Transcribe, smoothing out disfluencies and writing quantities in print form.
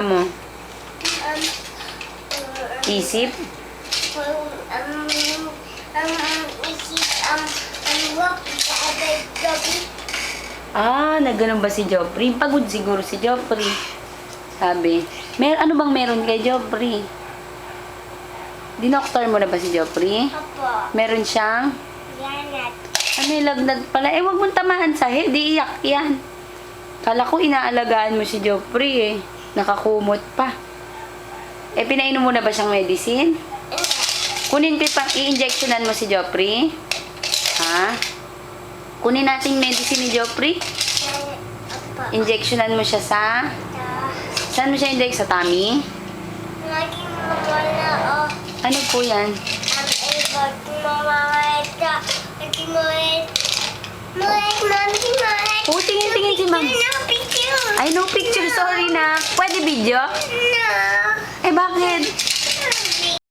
Mo. Isip? Nagganon ba si Joffrey? Pagod siguro si Joffrey. Sabi. Ano bang meron kay Joffrey? Dinoktor mo na ba si Joffrey? Opo. Meron siyang? Yanat. May lagnat pala. Wag mong tamaan sa head. Di iyak yan. Kala ko inaalagaan mo si Joffrey eh. Nakakumot pa. Pinainom mo na ba siyang medicine? Kunin ko pang i-injectionan mo si Joffrey? Ha? Kunin nating medicine ni Joffrey? Opo. Injectionan mo siya sa... Saan mo siya inject? Sa tummy? Laging mawala Ano po yan? ang ibot. Mawawala. Laging mawala. Oh, tingin si Ma'am. No picture. Ay, no picture. Sorry na. Pwede video? No. Bakit?